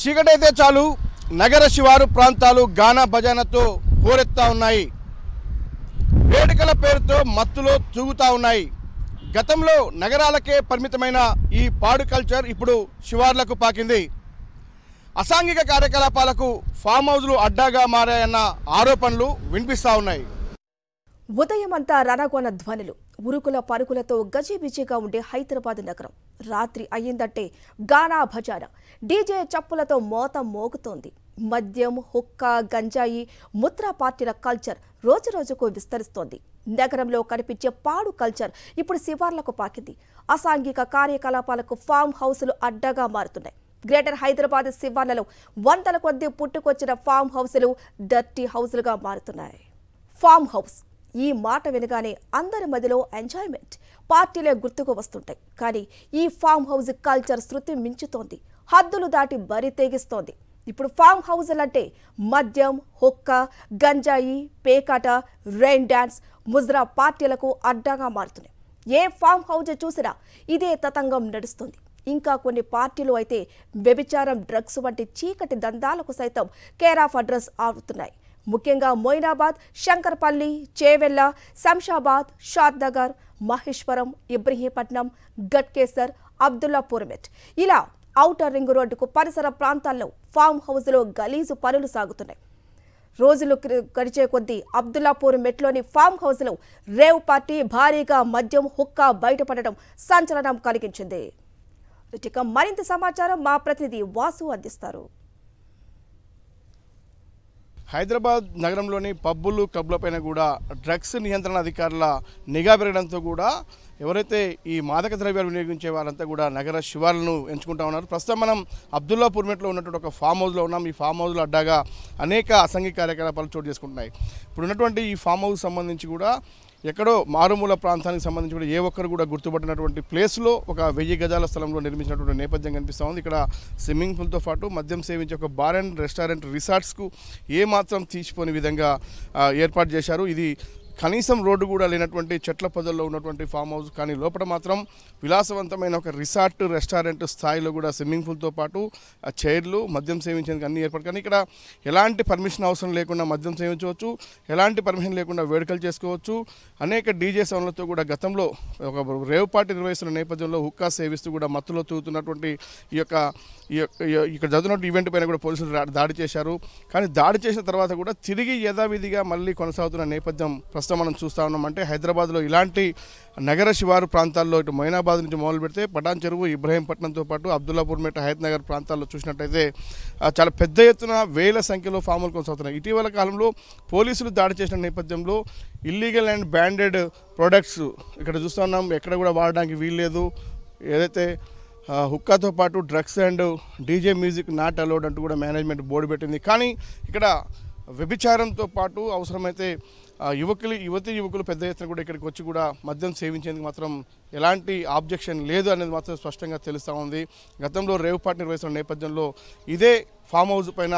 చీకటైతే చాలు నగర శివారు ప్రాంతాలు గానా బజానాతో హోరెత్తా ఉన్నాయి. వేడుకల పేరుతో మత్తులో తూగుతా ఉన్నాయి. గతంలో నగరాలకే పరిమితమైన ఈ పాడు కల్చర్ ఇప్పుడు శివార్లకు పాకింది. అసాంఘిక కార్యకలాపాలకు ఫామ్ హౌస్లు అడ్డాగా మారాయన్న ఆరోపణలు వినిపిస్తా ఉన్నాయి. ఉదయమంతా రణగొన ధ్వనులు, ఉరుకుల పరుగులతో గజిబిజిగా ఉండే హైదరాబాద్ నగరం. రాత్రి అయ్యిందంటే గానా భజానా, డీజే చప్పులతో మోత మోగుతోంది. మద్యం, హుక్కా, గంజాయి, ముత్రా పార్టీల కల్చర్ రోజురోజుకు విస్తరిస్తోంది. నగరంలో కనిపించే పాడు కల్చర్ ఇప్పుడు శివార్లకు పాకింది. అసాంఘిక కార్యకలాపాలకు ఫామ్ హౌసులు అడ్డగా మారుతున్నాయి. గ్రేటర్ హైదరాబాద్ శివార్లలో వందల కొద్దీ పుట్టుకొచ్చిన ఫామ్ హౌసులు డర్టీ హౌసులుగా మారుతున్నాయి. ఫామ్ హౌస్ ఈ మాట వినగానే అందరి మధ్యలో ఎంజాయ్మెంట్, పార్టీలే గుర్తుకు వస్తుంటాయి. కానీ ఈ ఫామ్ హౌస్ కల్చర్ శృతి మించుతోంది, హద్దులు దాటి బరి తెగిస్తోంది. ఇప్పుడు ఫామ్ హౌజులంటే మద్యం, హుక్కా, గంజాయి, పేకాట, రెయిన్ డ్యాన్స్, ముజ్రా పార్టీలకు అడ్డాగా మారుతున్నాయి. ఏ ఫామ్ హౌజ్ చూసినా ఇదే తతంగం నడుస్తుంది. ఇంకా కొన్ని పార్టీలు అయితే వ్యభిచారం, డ్రగ్స్ వంటి చీకటి దందాలకు సైతం కేర్ ఆఫ్ అడ్రస్ అవుతున్నాయి. ముఖ్యంగా మొయినాబాద్, శంకర్పల్లి, చేవెళ్ల, శంషాబాద్, షాద్నగర్, మహేశ్వరం, ఇబ్రహీంపట్నం, గట్కేసర్, అబ్దుల్లాపూర్మెట్ ఇలా ఔటర్ రింగ్ రోడ్డుకు పరిసర ప్రాంతాల్లో ఫామ్ హౌస్లో గలీజు పనులు సాగుతున్నాయి. రోజులు గడిచే కొద్దీ అబ్దుల్లాపూర్ మెట్లోని ఫామ్ హౌస్లో రేవ్ పార్టీ భారీగా మద్యం, హుక్కా బయటపడడం సంచలనం కలిగించింది. ఇక మరింత సమాచారం మా ప్రతినిధి వాసు అందిస్తారు. హైదరాబాద్ నగరంలోని పబ్బులు, క్లబ్లపైన కూడా డ్రగ్స్ నియంత్రణ అధికారుల నిఘా పెరగడంతో కూడా ఎవరైతే ఈ మాదక ద్రవ్యాలు వినియోగించే వారంతా కూడా నగర శివార్లను ఎంచుకుంటా ఉన్నారు. ప్రస్తుతం మనం అబ్దుల్లాపూర్మెట్లో ఉన్నటువంటి ఒక ఫామ్ హౌస్లో ఉన్నాం. ఈ ఫామ్ హౌస్లో అడ్డాగా అనేక అసాంఘిక కార్యకలాపాలు చోటు చేసుకుంటున్నాయి. ఇప్పుడు ఉన్నటువంటి ఈ ఫామ్ హౌస్ సంబంధించి కూడా ఎక్కడో మారుమూల ప్రాంతానికి సంబంధించి కూడా ఏ ఒక్కరు కూడా గుర్తుపట్టినటువంటి ప్లేస్లో ఒక 1000 గజాల స్థలంలో నిర్మించినటువంటి నేపథ్యం కనిపిస్తూ ఉంది. ఇక్కడ స్విమ్మింగ్ పూల్తో పాటు మద్యం సేవించే ఒక బార్ అండ్ రెస్టారెంట్, రిసార్ట్స్కు ఏమాత్రం తీసిపోని విధంగా ఏర్పాటు చేశారు. ఇది కనీసం రోడ్డు కూడా లేనటువంటి చెట్ల పొదల్లో ఉన్నటువంటి ఫామ్ హౌస్, కానీ లోపల మాత్రం విలాసవంతమైన ఒక రిసార్ట్, రెస్టారెంట్ స్థాయిలో కూడా స్విమ్మింగ్ పూల్తో పాటు చైర్లు, మద్యం సేవించేందుకు అన్ని ఏర్పాటు. కానీ ఇక్కడ ఎలాంటి పర్మిషన్ అవసరం లేకుండా మద్యం సేవించవచ్చు, ఎలాంటి పర్మిషన్ లేకుండా వేడుకలు చేసుకోవచ్చు. అనేక డీజే సౌండ్లతో కూడా గతంలో ఒక రేవ్ పార్టీ నిర్వహిస్తున్న నేపథ్యంలో హుక్కా సేవిస్తూ కూడా మత్తులో తూగుతున్నటువంటి ఇక్కడ జరుగుతున్న ఈవెంట్ పైన కూడా పోలీసులు దాడి చేశారు. కానీ దాడి చేసిన తర్వాత కూడా తిరిగి యథావిధిగా మళ్ళీ కొనసాగుతున్న నేపథ్యం మనం చూస్తూ ఉన్నాం. అంటే హైదరాబాద్లో ఇలాంటి నగర శివారు ప్రాంతాల్లో ఇటు మొయినాబాద్ నుంచి మొదలు పెడితే పటాన్ చెరువు, ఇబ్రహీంపట్నంతో పాటు అబ్దుల్లాపూర్మెట్, హయత్ నగర్ ప్రాంతాల్లో చూసినట్టయితే చాలా పెద్ద ఎత్తున వేల సంఖ్యలో ఫాములు కొనసాగుతున్నాయి. ఇటీవల కాలంలో పోలీసులు దాడి చేసిన నేపథ్యంలో ఇల్లీగల్ అండ్ బ్యాండెడ్ ప్రొడక్ట్స్ ఇక్కడ చూస్తూ ఉన్నాం. ఎక్కడ కూడా వాడడానికి వీల్లేదు. ఏదైతే హుక్కాతో పాటు drugs and DJ music not allowed అంటూ కూడా మేనేజ్మెంట్ బోర్డు పెట్టింది. కానీ ఇక్కడ వ్యభిచారంతో పాటు అవసరమైతే యువతి యువకులు పెద్ద ఎత్తున కూడా ఇక్కడికి వచ్చి కూడా మద్యం సేవించేందుకు మాత్రం ఎలాంటి ఆబ్జెక్షన్ లేదు అనేది మాత్రం స్పష్టంగా తెలుస్తూ ఉంది. గతంలో రేవ్ పార్టీ నిర్వహిస్తున్న నేపథ్యంలో ఇదే ఫామ్ హౌస్ పైన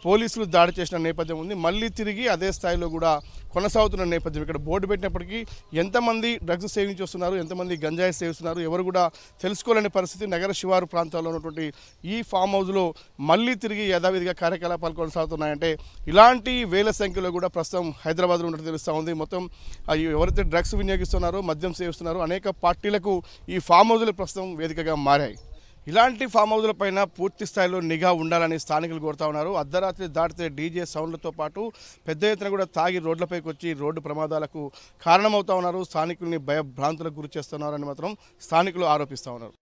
పోలీసులు దాడి చేసిన నేపథ్యం ఉంది. మళ్ళీ తిరిగి అదే స్థాయిలో కూడా కొనసాగుతున్న నేపథ్యం. ఇక్కడ బోర్డు పెట్టినప్పటికీ ఎంతమంది డ్రగ్స్ సేవించి వస్తున్నారు, ఎంతమంది గంజాయి సేవిస్తున్నారు ఎవరు కూడా తెలుసుకోలేని పరిస్థితి. నగర శివారు ప్రాంతాల్లో ఉన్నటువంటి ఈ ఫామ్ హౌస్లో మళ్ళీ తిరిగి యథావిధిగా కార్యకలాపాలు కొనసాగుతున్నాయంటే ఇలాంటి వేల సంఖ్యలో కూడా ప్రస్తుతం హైదరాబాద్లో ఉన్నట్టు తెలుస్తూ ఉంది. మొత్తం ఎవరైతే డ్రగ్స్ వినియోగిస్తున్నారో, మద్యం సేవిస్తున్నారో అనేక పార్టీలకు ఈ ఫామ్ హౌస్లు ప్రస్తుతం వేదికగా మారాయి. ఇలాంటి ఫామ్ హౌస్ల పైన పూర్తి స్థాయిలో నిఘా ఉండాలని స్థానికులు కోరుతా ఉన్నారు. అర్ధరాత్రి దాటితే డీజే సౌండ్లతో పాటు పెద్ద ఎత్తున కూడా తాగి రోడ్లపైకి వచ్చి రోడ్డు ప్రమాదాలకు కారణమవుతా ఉన్నారు. స్థానికుల్ని భయభ్రాంతులకు గురి చేస్తున్నారని మాత్రం స్థానికులు ఆరోపిస్తూ ఉన్నారు.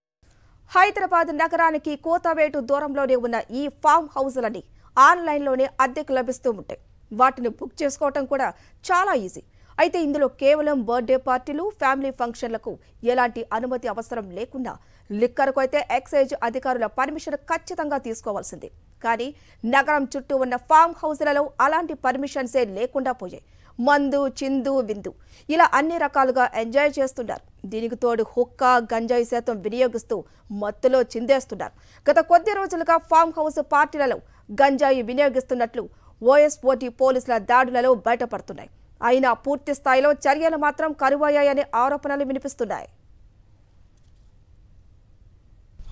హైదరాబాద్ నగరానికి కోతవేటు దూరంలోనే ఉన్న ఈ ఫామ్ హౌస్లని ఆన్లైన్లోనే అద్దెకు లభిస్తూ ఉంటాయి. వాటిని బుక్ చేసుకోవటం కూడా చాలా ఈజీ. అయితే ఇందులో కేవలం బర్త్డే పార్టీలు, ఫ్యామిలీ ఫంక్షన్లకు ఎలాంటి అనుమతి అవసరం లేకుండా లిక్కర్కు అయితే ఎక్సైజ్ అధికారుల పర్మిషన్ ఖచ్చితంగా తీసుకోవాల్సింది. కానీ నగరం చుట్టూ ఉన్న ఫామ్ హౌస్లలో అలాంటి పర్మిషన్సే లేకుండా పోయాయి. మందు, చిందు, విందు ఇలా అన్ని రకాలుగా ఎంజాయ్ చేస్తున్నారు. దీనికి తోడు హుక్కా, గంజాయి శాతం వినియోగిస్తూ మత్తులో చిందేస్తున్నారు. గత కొద్ది రోజులుగా ఫామ్ హౌస్ పార్టీలలో గంజాయి వినియోగిస్తున్నట్లు ఓఎస్ఓటీ పోలీసుల దాడులలో బయటపడుతున్నాయి. అయినా పూర్తి స్థాయిలో చర్యలు మాత్రం కరువయ్యాయనే ఆరోపణలు వినిపిస్తున్నాయి.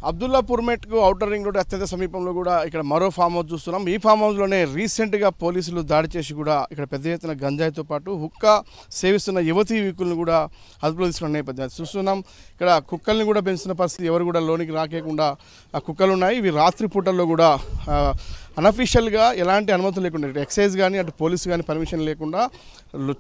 అబ్దుల్లాపూర్ మెట్కు ఔటర్ రింగ్ రోడ్ అత్యంత సమీపంలో కూడా ఇక్కడ మరో ఫామ్ హౌస్ చూస్తున్నాం. ఈ ఫామ్ హౌస్లోనే రీసెంట్గా పోలీసులు దాడి చేసి కూడా ఇక్కడ పెద్ద ఎత్తున గంజాయితో పాటు హుక్కా సేవిస్తున్న యువతీ యువకులను కూడా అదుపులో తీసుకున్న నేపథ్యం చూస్తున్నాం. ఇక్కడ కుక్కల్ని కూడా పెంచుతున్న పరిస్థితి, ఎవరు కూడా లోనికి రాకేయకుండా ఆ కుక్కలు ఉన్నాయి. ఇవి రాత్రి పూటల్లో కూడా అనఫీషియల్గా ఎలాంటి అనుమతులు లేకుండా ఎక్సైజ్ కానీ అటు పోలీసు కానీ పర్మిషన్ లేకుండా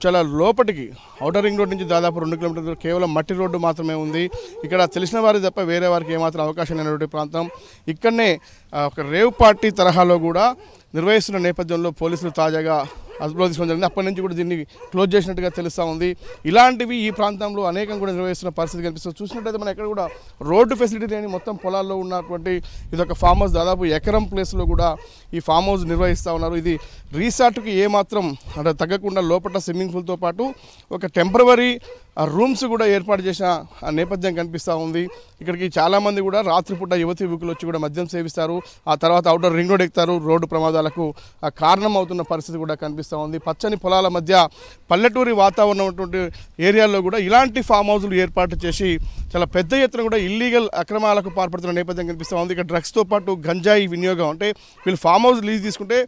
చాలా లోపలికి ఔటర్ రింగ్ రోడ్ నుంచి దాదాపు 2 కిలోమీటర్లు కేవలం మట్టి రోడ్డు మాత్రమే ఉంది. ఇక్కడ తెలిసిన వారి తప్ప వేరే వారికి ఏమాత్రం అవకాశం లేనటువంటి ప్రాంతం. ఇక్కడనే ఒక రేవ్ పార్టీ తరహాలో కూడా నిర్వహిస్తున్న నేపథ్యంలో పోలీసులు తాజాగా అదుపులో తీసుకోవడం జరిగింది. అప్పటి నుంచి కూడా దీన్ని క్లోజ్ చేసినట్టుగా తెలుస్తూ ఉంది. ఇలాంటివి ఈ ప్రాంతంలో అనేకం కూడా నిర్వహిస్తున్న పరిస్థితి కనిపిస్తుంది. చూసినట్టయితే మనం ఎక్కడ కూడా రోడ్డు ఫెసిలిటీ లేని మొత్తం పొలాల్లో ఉన్నటువంటి ఇదొక ఫామ్ హౌస్, దాదాపు ఎకరం ప్లేస్లో కూడా ఈ ఫామ్ హౌస్ నిర్వహిస్తూ ఉన్నారు. ఇది రీసార్ట్కి ఏమాత్రం అంటే తగ్గకుండా లోపల స్విమ్మింగ్ పూల్తో పాటు ఒక టెంపరవరీ రూమ్స్ కూడా ఏర్పాటు చేసిన నేపథ్యం కనిపిస్తూ ఉంది. ఇక్కడికి చాలామంది కూడా రాత్రిపూట యువతి యువకులు వచ్చి కూడా మద్యం సేవిస్తారు. ఆ తర్వాత అవుటర్ రింగ్ రోడ్ ఎక్కుతారు. రోడ్డు ప్రమాదాలకు కారణం అవుతున్న పరిస్థితి కూడా కనిపిస్తూ ఉంది. పచ్చని పొలాల మధ్య పల్లెటూరి వాతావరణం ఉన్నటువంటి ఏరియాల్లో కూడా ఇలాంటి ఫామ్ హౌస్లు ఏర్పాటు చేసి చాలా పెద్ద ఎత్తున కూడా ఇల్లీగల్ అక్రమాలకు పాల్పడుతున్న నేపథ్యం కనిపిస్తూ ఉంది. ఇక్కడ డ్రగ్స్తో పాటు గంజాయి వినియోగం, అంటే వీళ్ళు ఫామ్ హౌస్ లీజ్ తీసుకుంటే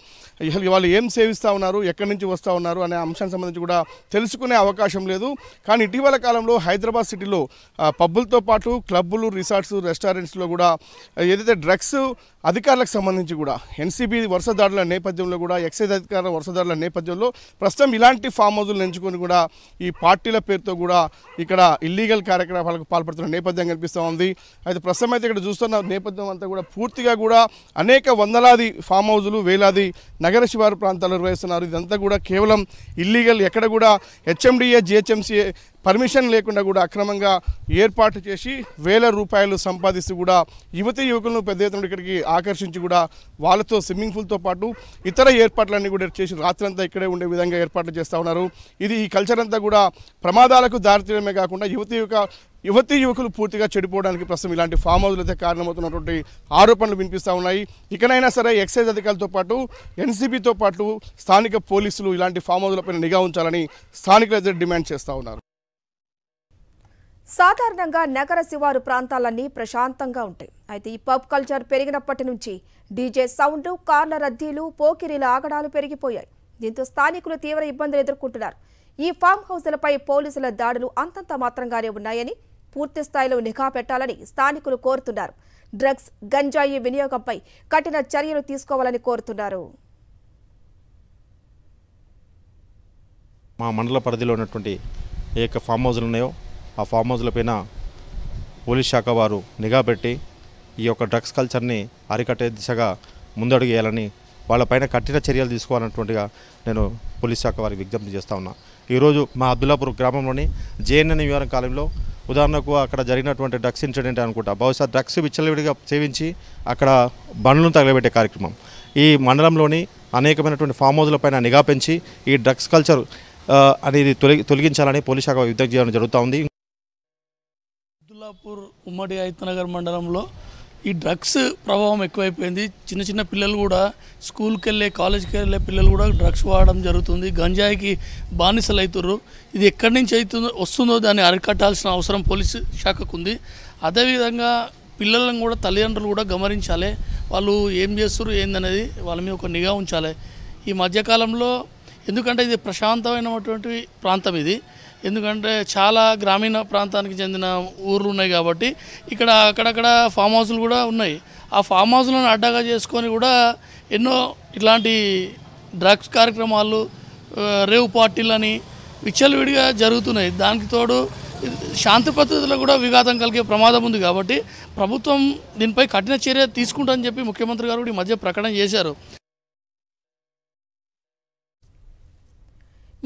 వాళ్ళు ఏం సేవిస్తూ ఉన్నారు, ఎక్కడి నుంచి వస్తూ ఉన్నారు అనే అంశానికి సంబంధించి కూడా తెలుసుకునే అవకాశం లేదు. కానీ ఇటీవల కాలంలో హైదరాబాద్ సిటీలో పబ్బులతో పాటు క్లబ్బులు, రిసార్ట్స్, రెస్టారెంట్స్లో కూడా ఏదైతే డ్రగ్స్ అధికారులకు సంబంధించి కూడా ఎన్సీబీ వరుస దాడుల నేపథ్యంలో కూడా ఎక్సైజ్ అధికారుల వరుస దాడుల నేపథ్యంలో ప్రస్తుతం ఇలాంటి ఫామ్ హౌజులు ఎంచుకొని కూడా ఈ పార్టీల పేరుతో కూడా ఇక్కడ ఇల్లీగల్ కార్యకలాపాలకు పాల్పడుతున్న నేపథ్యం కనిపిస్తూ ఉంది. అయితే ప్రస్తుతం అయితే ఇక్కడ చూస్తున్న నేపథ్యం అంతా కూడా పూర్తిగా కూడా అనేక వందలాది ఫామ్ హౌజులు, వేలాది నగర శివారు ప్రాంతాల్లో నిర్వహిస్తున్నారు. ఇదంతా కూడా కేవలం ఇల్లీగల్, ఎక్కడ కూడా హెచ్ఎండిఏ, జిహెచ్ఎంసీ పర్మిషన్ లేకుండా కూడా అక్రమంగా ఏర్పాటు చేసి వేల రూపాయలు సంపాదిస్తూ కూడా యువతీ యువకులను పెద్ద ఎత్తున ఇక్కడికి ఆకర్షించి కూడా వాళ్ళతో స్విమ్మింగ్ పూల్తో పాటు ఇతర ఏర్పాట్లన్నీ కూడా చేసి రాత్రంతా ఇక్కడే ఉండే విధంగా ఏర్పాట్లు చేస్తూ ఉన్నారు. ఇది ఈ కల్చర్ అంతా కూడా ప్రమాదాలకు దారితీయడమే కాకుండా యువతీ యువకులు పూర్తిగా చెడిపోవడానికి ప్రస్తుతం ఇలాంటి ఫామ్ హౌస్లు అయితే కారణమవుతున్నటువంటి ఆరోపణలు వినిపిస్తూ ఉన్నాయి. ఇకనైనా సరే ఎక్సైజ్ అధికారులతో పాటు ఎన్సీబీతో పాటు స్థానిక పోలీసులు ఇలాంటి ఫామ్ హౌస్లపైన నిఘా ఉంచాలని స్థానికులు అయితే డిమాండ్ చేస్తూ ఉన్నారు. సాధారణంగా నగర శివారు ప్రాంతాలన్నీ ప్రశాంతంగా ఉంటాయి. అయితే ఈ పబ్ కల్చర్ పెరిగినప్పటి నుంచి డీజే సౌండ్, కార్ల రద్దీలు, పోకిరీల ఆగడాలు పెరిగిపోయాయి. దీంతో స్థానికులు తీవ్ర ఇబ్బందులు ఎదుర్కొంటున్నారు. ఈ ఫామ్ హౌస్లపై పోలీసుల దాడులు అంతంత మాత్రంగానే ఉన్నాయని, పూర్తి స్థాయిలో నిఘా పెట్టాలని స్థానికులు కోరుతున్నారు. డ్రగ్స్, గంజాయి వినియోగంపై కఠిన చర్యలు తీసుకోవాలని కోరుతున్నారు. మా మండల పరిధిలో ఉన్నటువంటి ఏ ఫామ్ హౌస్లు ఉన్నాయో ఆ ఫామ్ హౌస్లపైన పోలీస్ శాఖ వారు నిఘా పెట్టి ఈ యొక్క డ్రగ్స్ కల్చర్ని అరికట్టే దిశగా ముందడుగు వేయాలని, వాళ్ళపైన కఠిన చర్యలు తీసుకోవాలన్నటువంటిగా నేను పోలీస్ శాఖ వారికి విజ్ఞప్తి చేస్తూ ఉన్నా. ఈరోజు మా అబ్దుల్లాపూర్ గ్రామంలోని జేఎన్ఎన్ విహారం కాలంలో ఉదాహరణకు అక్కడ జరిగినటువంటి డ్రగ్స్ ఇన్సిడెంట్ అనుకుంటా, బహుశా డ్రగ్స్ విచ్చలవిడిగా సేవించి అక్కడ బండ్లను తగలబెట్టే కార్యక్రమం. ఈ మండలంలోని అనేకమైనటువంటి ఫామ్ హౌస్లపైన నిఘా పెంచి ఈ డ్రగ్స్ కల్చర్ అనేది తొలగించాలని పోలీస్ శాఖ విజ్ఞప్తి చేయడం జరుగుతూ ఉంది. అబ్దుల్లాపూర్ ఉమ్మడి ఐతనగర్ మండలంలో ఈ డ్రగ్స్ ప్రభావం ఎక్కువైపోయింది. చిన్న చిన్న పిల్లలు కూడా స్కూల్కి వెళ్ళే, కాలేజీకి వెళ్ళే పిల్లలు కూడా డ్రగ్స్ వాడడం జరుగుతుంది. గంజాయికి బానిసలు అవుతుర్రు. ఇది ఎక్కడి నుంచి వస్తుందో దాన్ని అరికట్టాల్సిన అవసరం పోలీసు శాఖకు ఉంది. అదేవిధంగా పిల్లలను కూడా తల్లిదండ్రులు కూడా గమనించాలి. వాళ్ళు ఏం చేస్తారు ఏందనేది వాళ్ళ మీద ఒక నిఘా ఉంచాలి. ఈ మధ్యకాలంలో ఎందుకంటే ఇది ప్రశాంతమైనటువంటి ప్రాంతం ఇది, ఎందుకంటే చాలా గ్రామీణ ప్రాంతానికి చెందిన ఊర్లు ఉన్నాయి కాబట్టి ఇక్కడ అక్కడక్కడ ఫామ్ హౌస్లు కూడా ఉన్నాయి. ఆ ఫామ్ హౌస్లను అడ్డగా చేసుకొని కూడా ఎన్నో ఇట్లాంటి డ్రగ్స్ కార్యక్రమాలు, రేవ్ పార్టీలని విచ్చలవిడిగా జరుగుతున్నాయి. దానికి తోడు శాంతి పద్ధతులకు కూడా విఘాతం కలిగే ప్రమాదం ఉంది. కాబట్టి ప్రభుత్వం దీనిపై కఠిన చర్య తీసుకుంటుందని చెప్పి ముఖ్యమంత్రి గారు ఈ మధ్య ప్రకటన చేశారు.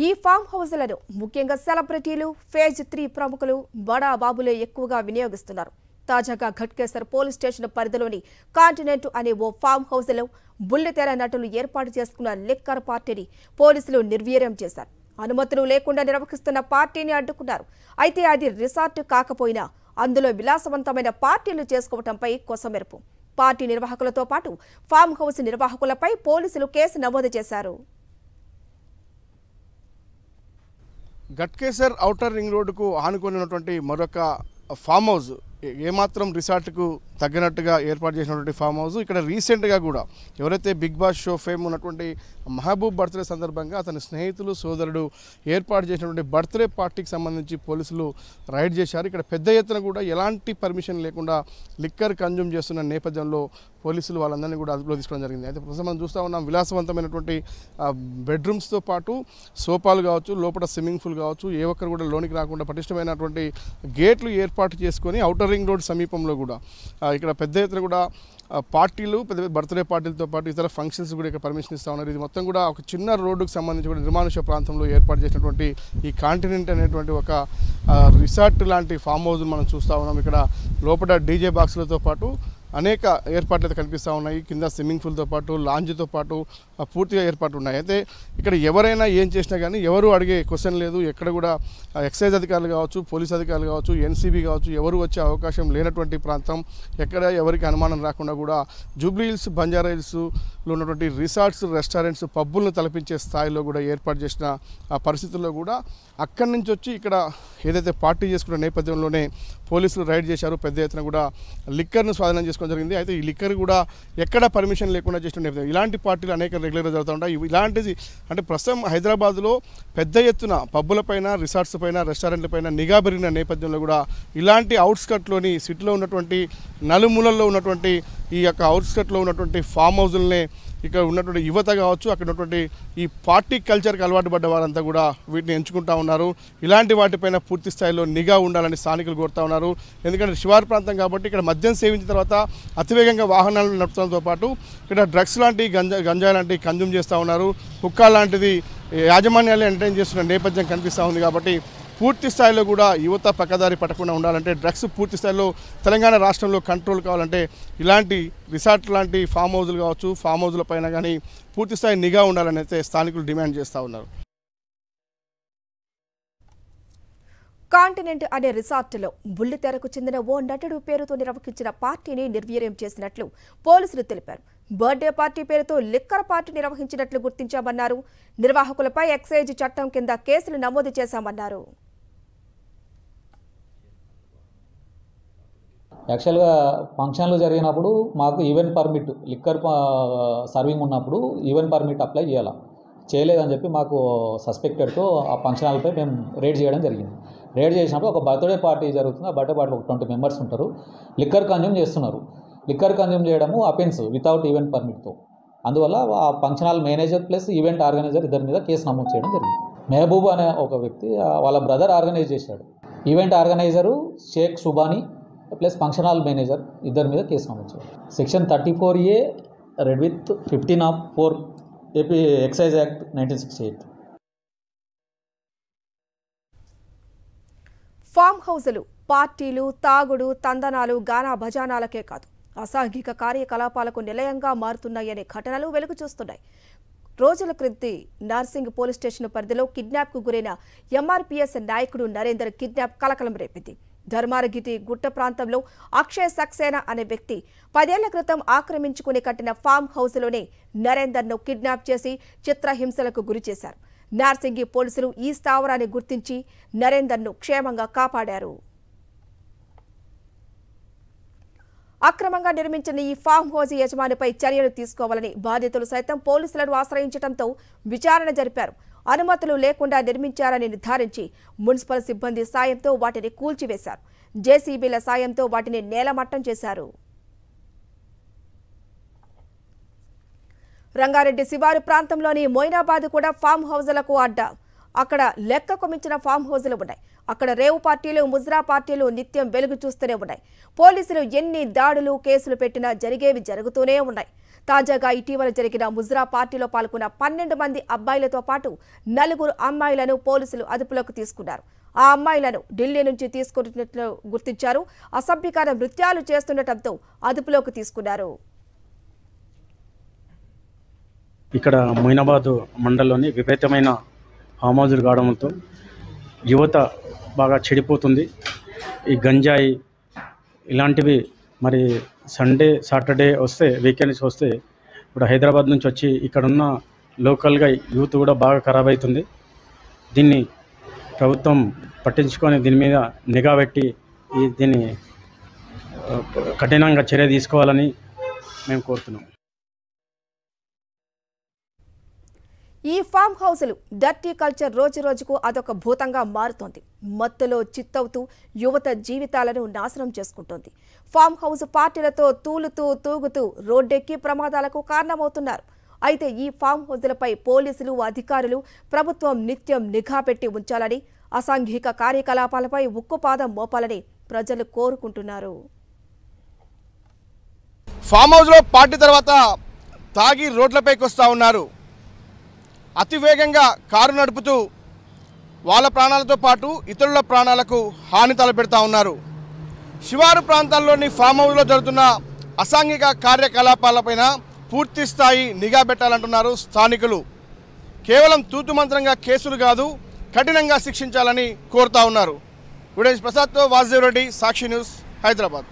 ఈ ఫామ్ హౌస్లను ముఖ్యంగా సెలబ్రిటీలు, ఫేజ్ 3 ప్రముఖులు, బడా బాబులే ఎక్కువగా వినియోగిస్తున్నారు. తాజాగా ఘట్కేసర్ పోలీస్ స్టేషన్ పరిధిలోని కాంటినెంట్ అనే ఓ ఫామ్ హౌస్లో బుల్లితెర నటులు ఏర్పాటు చేసుకున్న లిక్కర్ పార్టీని పోలీసులు నిర్వీర్యం చేశారు. అనుమతులు లేకుండా నిర్వహిస్తున్న పార్టీని అడ్డుకున్నారు. అయితే అది రిసార్ట్ కాకపోయినా అందులో విలాసవంతమైన పార్టీలు చేసుకోవడంపై కొసమెరుపు. పార్టీ నిర్వాహకులతో పాటు ఫామ్ హౌస్ నిర్వాహకులపై పోలీసులు కేసు నమోదు చేశారు. ఘట్కేసర్ ఔటర్ రింగ్ రోడ్డుకు ఆనుకొని ఉన్నటువంటి మరొక ఫామ్ హౌస్ ఏమాత్రం రిసార్ట్కు తగ్గనట్టుగా ఏర్పాటు చేసినటువంటి ఫామ్ హౌస్. ఇక్కడ రీసెంట్గా కూడా ఎవరైతే బిగ్ బాస్ షో ఫేమ్ ఉన్నటువంటి మహబూబ్ బర్త్డే సందర్భంగా అతని స్నేహితులు సోదరుడు ఏర్పాటు చేసినటువంటి బర్త్డే పార్టీకి సంబంధించి పోలీసులు రైడ్ చేశారు. ఇక్కడ పెద్ద ఎత్తున కూడా ఎలాంటి పర్మిషన్ లేకుండా లిక్కర్ కన్జ్యూమ్ చేస్తున్న నేపథ్యంలో పోలీసులు వాళ్ళందరినీ కూడా అదుపులో తీసుకోవడం జరిగింది. అయితే ప్రస్తుతం మనం చూస్తూ ఉన్నాం విలాసవంతమైనటువంటి బెడ్రూమ్స్తో పాటు సోఫాలు కావచ్చు, లోపల స్విమ్మింగ్ పూల్ కావచ్చు, ఏ ఒక్కరు కూడా లోనికి రాకుండా పటిష్టమైనటువంటి గేట్లు ఏర్పాటు చేసుకొని ఔటర్ రింగ్ రోడ్ సమీపంలో కూడా ఇక్కడ పెద్ద ఎత్తున కూడా పార్టీలు, పెద్ద బర్త్డే పార్టీలతో పాటు ఇతర ఫంక్షన్స్ కూడా ఇక్కడ పర్మిషన్ ఇస్తూ ఉన్నారు. ఇది మొత్తం కూడా ఒక చిన్న రోడ్డుకు సంబంధించి కూడా నిర్మానుష్య ప్రాంతంలో ఏర్పాటు చేసినటువంటి ఈ కాంటినెంట్ అనేటువంటి ఒక రిసార్ట్ లాంటి ఫామ్ హౌస్ మనం చూస్తూ ఉన్నాం. ఇక్కడ లోపల డీజే బాక్సులతో పాటు అనేక ఏర్పాట్లు అయితే కనిపిస్తూ ఉన్నాయి. కింద స్విమ్మింగ్ పూల్తో పాటు లాంజ్తో పాటు పూర్తిగా ఏర్పాట్లు ఉన్నాయి. అయితే ఇక్కడ ఎవరైనా ఏం చేసినా కానీ ఎవరు అడిగే క్వశ్చన్ లేదు. ఎక్కడ కూడా ఎక్సైజ్ అధికారులు కావచ్చు, పోలీస్ అధికారులు కావచ్చు, ఎన్సీబీ కావచ్చు, ఎవరు వచ్చే అవకాశం లేనటువంటి ప్రాంతం. ఎక్కడ ఎవరికి అనుమానం రాకుండా కూడా జూబ్లీ హిల్స్, బంజారా హిల్స్లో ఉన్నటువంటి రిసార్ట్స్, రెస్టారెంట్స్, పబ్బులను తలపించే స్థాయిలో కూడా ఏర్పాటు చేసిన ఆ పరిస్థితుల్లో కూడా అక్కడి నుంచి వచ్చి ఇక్కడ ఏదైతే పార్టీ చేసుకున్న నేపథ్యంలోనే పోలీసులు రైడ్ చేశారు. పెద్ద ఎత్తున కూడా లిక్కర్ను స్వాధీనం చేసుకోవడం జరిగింది. అయితే ఈ లిక్కర్ కూడా ఎక్కడ పర్మిషన్ లేకుండా చేసిన నేపథ్యం ఇలాంటి పార్టీలు అనేక రెగ్యులర్గా జరుగుతూ ఉంటాయి. ఇలాంటిది అంటే ప్రస్తుతం హైదరాబాద్లో పెద్ద ఎత్తున పబ్బులపైన, రిసార్ట్స్ పైన, రెస్టారెంట్లపైన నిఘా పెరిగిన నేపథ్యంలో కూడా ఇలాంటి అవుట్స్కట్లోని సిటీలో ఉన్నటువంటి నలుమూలల్లో ఉన్నటువంటి ఈ యొక్క అవుట్స్కట్లో ఉన్నటువంటి ఫామ్ హౌజులనే ఇక్కడ ఉన్నటువంటి యువత కావచ్చు, అక్కడ ఉన్నటువంటి ఈ పార్టీ కల్చర్కి అలవాటు పడ్డ వారంతా కూడా వీటిని ఎంచుకుంటూ ఉన్నారు. ఇలాంటి వాటిపైన పూర్తి స్థాయిలో నిఘా ఉండాలని స్థానికులు కోరుతూ ఉన్నారు. ఎందుకంటే శివారు ప్రాంతం కాబట్టి ఇక్కడ మద్యం సేవించిన తర్వాత అతివేగంగా వాహనాలు నడపడంతో పాటు ఇక్కడ డ్రగ్స్ లాంటి గంజాయి లాంటివి కన్జ్యూమ్ చేస్తూ ఉన్నారు. హుక్కా లాంటిది యాజమాన్యాలు ఎంటర్టైన్ చేస్తున్న నేపథ్యం కనిపిస్తూ ఉంది. కాబట్టి పూర్తి స్థాయిలో కూడా యువత పక్కదారి పట్టకుండా ఉండాలంటే, డ్రగ్స్ పూర్తి స్థాయిలో తెలంగాణ రాష్ట్రంలో కంట్రోల్ కావాలంటే ఇలాంటి రిసార్ట్ లాంటి ఫామ్ హౌజులు కావచ్చు, ఫామ్ హౌజుల పైన కానీ పూర్తి స్థాయి నిఘా ఉండాలని అయితే స్థానికులు డిమాండ్ చేస్తూ ఉన్నారు. కాంటినెంట్ అనే రిసార్టులో బుల్లితెరకు చెందిన ఓ నటుడు పేరుతో నిర్వహించిన పార్టీని నిర్వీర్యం చేసినట్లు పోలీసులు తెలిపారు. బర్త్డే పార్టీ పేరుతో లిక్కర్ పార్టీ నిర్వహించినట్లు గుర్తించామన్నారు. నిర్వాహకులపై ఎక్సైజ్ చట్టం కింద కేసులు నమోదు చేశామన్నారు. యాక్చువల్గా ఫంక్షన్లు జరిగినప్పుడు మాకు ఈవెంట్ పర్మిట్, లిక్కర్ సర్వింగ్ ఉన్నప్పుడు ఈవెంట్ పర్మిట్ అప్లై చేయలేదని చెప్పి మాకు సస్పెక్టెడ్తో ఆ ఫంక్షన్ హాల్పై మేము రేడ్ చేయడం జరిగింది. రేడ్ చేసినప్పుడు ఒక బర్త్డే పార్టీ జరుగుతుంది. ఆ బర్త్డే పార్టీలో 20 మెంబర్స్ ఉంటారు. లిక్కర్ కన్జ్యూమ్ చేస్తున్నారు. లిక్కర్ కన్జ్యూమ్ చేయడము అఫెన్స్ వితౌట్ ఈవెంట్ పర్మిట్తో. అందువల్ల ఆ function hall manager plus event organizer ఇద్దరి మీద కేసు నమోదు చేయడం జరిగింది. మెహబూబ్ అనే ఒక వ్యక్తి వాళ్ళ బ్రదర్ ఆర్గనైజ్ చేశాడు. Event organizer Shaik Subani plus function hall manager ఇద్దరి మీద కేసు నమోదు చేశారు. Section 34A read with 15(4) AP excise act 1968. Farm హౌజులు పార్టీలు, తాగుడు, తందనాలు, గానా భజానాలకే కాదు అసాంఘిక కార్యకలాపాలకు నిలయంగా మారుతున్నాయనే ఘటనలు వెలుగు చూస్తున్నాయి. రోజుల క్రితం నార్సింగ్ పోలీస్ స్టేషన్ పరిధిలో కిడ్నాప్కు గురైన ఎంఆర్పీఎస్ నాయకుడు నరేందర్ కిడ్నాప్ కలకలం రేపింది. ధర్మారగిరి గుట్ట ప్రాంతంలో అక్షయ్ సక్సేనా అనే వ్యక్తి 10 ఏళ్ల క్రితం ఆక్రమించుకుని కట్టిన ఫామ్ హౌస్లోనే నరేందర్ను కిడ్నాప్ చేసి చిత్రహింసలకు గురి చేశారు. నార్సింగి పోలీసులు ఈ స్థావరాన్ని గుర్తించి నరేందర్ను క్షేమంగా కాపాడారు. అక్రమంగా నిర్మించిన ఈ ఫామ్ హౌస్ యజమానిపై చర్యలు తీసుకోవాలని బాధితులు సైతం పోలీసులను ఆశ్రయించడంతో విచారణ జరిపారు. అనుమతులు లేకుండా నిర్మించారని నిర్ధారించి మున్సిపల్ సిబ్బంది సాయంతో వాటిని కూల్చివేశారు. జేసీబీల సాయంతో వాటిని నేలమట్టం చేశారు. రంగారెడ్డి శివారు ప్రాంతంలోని మొయినాబాద్ కూడా ఫామ్ హౌజులకు అడ్డా. అక్కడ లెక్కకు మించిన ఫామ్ హౌజులు ఉన్నాయి. అక్కడ రేవు పార్టీలు, ముజ్రా పార్టీలు నిత్యం వెలుగు చూస్తూనే ఉన్నాయి. పోలీసులు ఎన్ని దాడులు, కేసులు పెట్టినా జరిగేవి జరుగుతూనే ఉన్నాయి. తాజాగా ఇటీవల జరిగిన ముజ్రా పార్టీలో పాల్గొన్న 12 మంది అబ్బాయిలతో పాటు 4 అమ్మాయిలను పోలీసులు అదుపులోకి తీసుకున్నారు. ఆ అమ్మాయిలను ఢిల్లీ నుంచి తీసుకున్నట్లు గుర్తించారు. అసభ్యకర నృత్యాలు చేస్తుండటంతో అదుపులోకి తీసుకున్నారు. ఇక్కడ మొయినాబాద్ మండలంలోని విపరీతమైన ఫామ్ హౌజులు కావడంతో యువత బాగా చెడిపోతుంది. ఈ గంజాయి ఇలాంటివి మరి సండే, సాటర్డే వస్తే, వీకెండ్స్ వస్తే ఇప్పుడు హైదరాబాద్ నుంచి వచ్చి ఇక్కడున్న లోకల్గా యూత్ కూడా బాగా ఖరాబ్ అవుతుంది. దీన్ని ప్రభుత్వం పట్టించుకొని దీని మీద నిఘా పెట్టి దీన్ని కఠినంగా చర్య తీసుకోవాలని మేము కోరుతున్నాం. ఈ ఫామ్ హౌస్లు డర్టీ కల్చర్ రోజు రోజుకు అదొక భూతంగా మారుతోంది. మత్తులో చిత్తవుతూ యువత జీవితాలను నాశనం చేసుకుంటోంది. ఫామ్ హౌస్ పార్టీలతో తూలుతూ తూగుతూ రోడ్డెక్కి ప్రమాదాలకు కారణమవుతున్నారు. అయితే ఈ ఫామ్ హౌస్లపై పోలీసులు, అధికారులు, ప్రభుత్వం నిత్యం నిఘా పెట్టి ఉంచాలని, అసాంఘిక కార్యకలాపాలపై ఉక్కుపాదం మోపాలని ప్రజలు కోరుకుంటున్నారు. ఫామ్ హౌస్లో పార్టీ తర్వాత తాగి రోడ్లపైకి వస్తూ ఉన్నారు. అతివేగంగా కారు నడుపుతూ వాళ్ళ ప్రాణాలతో పాటు ఇతరుల ప్రాణాలకు హాని తలపెడతా ఉన్నారు. శివారు ప్రాంతాల్లోని ఫామ్ హౌస్లో జరుగుతున్న అసాంఘిక కార్యకలాపాలపైన పూర్తి స్థాయి నిఘా పెట్టాలంటున్నారు స్థానికులు. కేవలం తూతుమంత్రంగా కేసులు కాదు, కఠినంగా శిక్షించాలని కోరుతా ఉన్నారు. ప్రసాద్తో వాసుదేవ్ రెడ్డి, సాక్షి న్యూస్, హైదరాబాద్.